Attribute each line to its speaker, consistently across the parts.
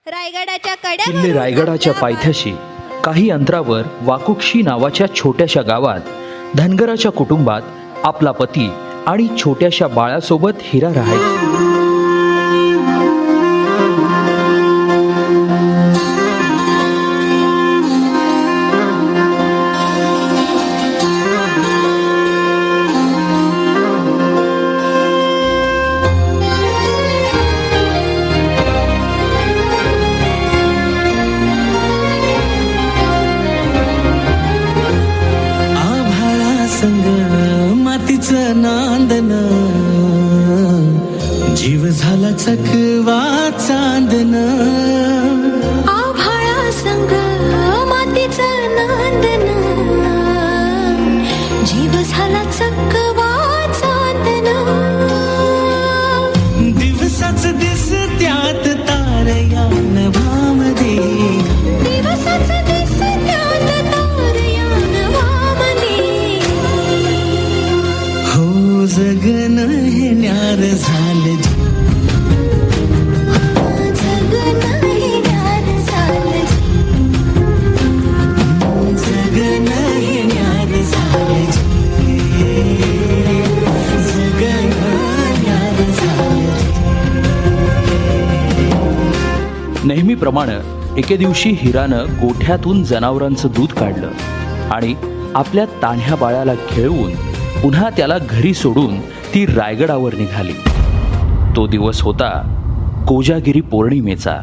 Speaker 1: किल्ले रायगडाच्या पायथ्याशी काही अंतरावर वाकुक्षी नावाच्या छोट्याशा गावात धनगराच्या कुटुंबात आपला पती आणि छोट्याशा बाळासोबत हिरा राहायची.
Speaker 2: संग मातीचं नांदन जीव झाला चकवा चांदन.
Speaker 3: आभाळा संग मातीचं नांदन जीव झाला चकवा चांदन.
Speaker 2: दिवसाच दिस त्यात तारया नभामध्ये,
Speaker 3: दिवसाच दिस त्यात तारया नभामध्ये.
Speaker 2: हो जगन हे न्यार झालं,
Speaker 3: जगन हे न्यार झालं,
Speaker 2: जगन हे न्यार झालं, जगन न्यार झालं.
Speaker 1: नेहमीप्रमाणे एके दिवशी हिरानं गोठ्यातून जनावरांचं दूध काढलं आणि आपल्या तान्ह्या बाळाला खेळवून पुन्हा त्याला घरी सोडून ती रायगडावर निघाली. तो दिवस होता कोजागिरी पौर्णिमेचा.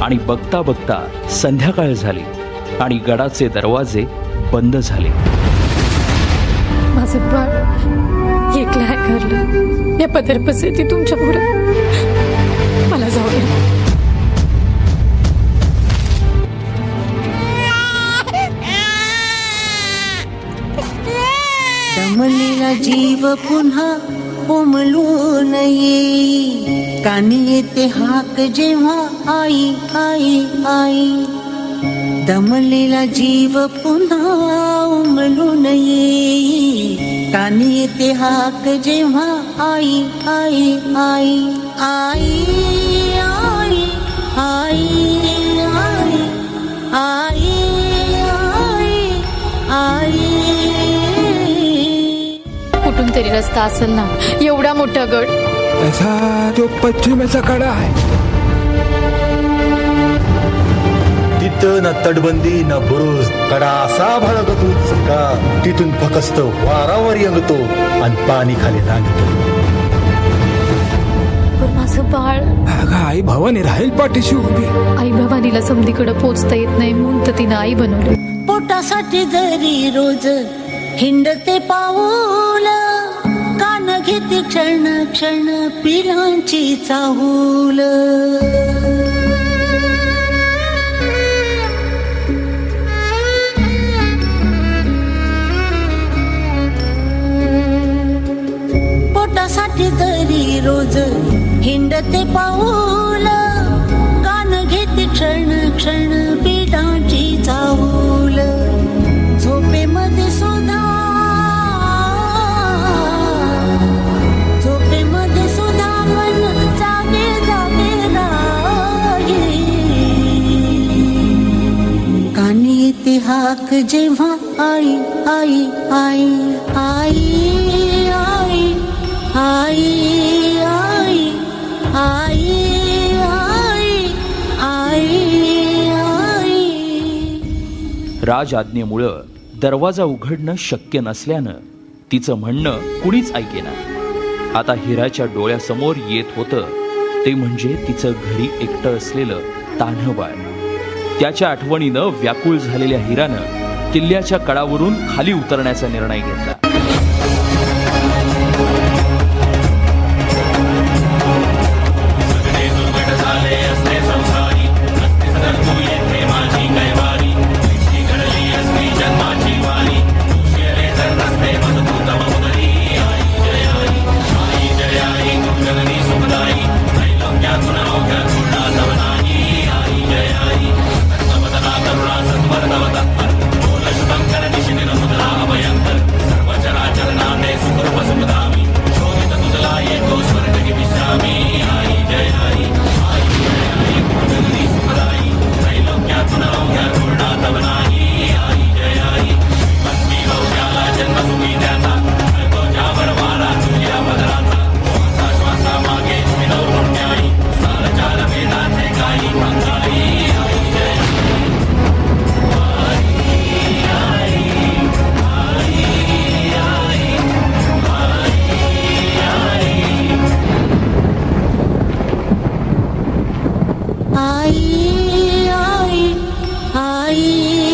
Speaker 1: आणि बघता बघता संध्याकाळ झाली आणि गडाचे दरवाजे बंद झाले.
Speaker 4: माझं बाळ एकलं आहे घरलं, या पदरपसे ती तुमच्या पुढे मला जाऊ दे.
Speaker 2: दमलेला जीव पुन्हा उमलून येई, कानी येते हाक जेव्हा आई आई आई. दमलेला जीव पुन्हा उमलून येई, कानी येते हाक जेव्हा आई आई आई आई आई आई आई आई आई.
Speaker 4: कुठून तरी रस्ता असेल ना, एवढा मोठा गड.
Speaker 5: तसा तो पश्चिमेचा कडा आहे.
Speaker 6: तिथं ना तटबंदी ना बुरुज, कडा असा भडकतो का तिथून फकस्त वारावर यंगतो आणि पाणी खाली नांगतो.
Speaker 4: पण माझं बाळ,
Speaker 5: अगं आई भवानी राहील पाठीशी उभी.
Speaker 4: आई भवानीला समधीकडे पोचता येत नाही म्हणून तर तिनं आई बनवली.
Speaker 2: पोटासाठी जरी रोज हिंडते पाऊल, कान घेते क्षण क्षण पिलांची चाहूल. पोटासाठी जरी रोज हिंडते पाऊल, कान घेते क्षण क्षण पिलांची चाहूल. देते हाक जेव्हा आई आई आई आई आई आई आई आई आई आई.
Speaker 1: राज आज्ञेमुळं दरवाजा उघडणं शक्य नसल्यानं तिचं म्हणणं कुणीच ऐकेना. आता हिराच्या डोळ्यासमोर येत होतं ते म्हणजे तिचं घरी एकटं असलेलं तान्हं बाळ. त्याच्या आठवणीनं व्याकुळ झालेल्या हिरानं किल्ल्याच्या कडावरून खाली उतरण्याचा निर्णय घेतला.
Speaker 2: आई आई आई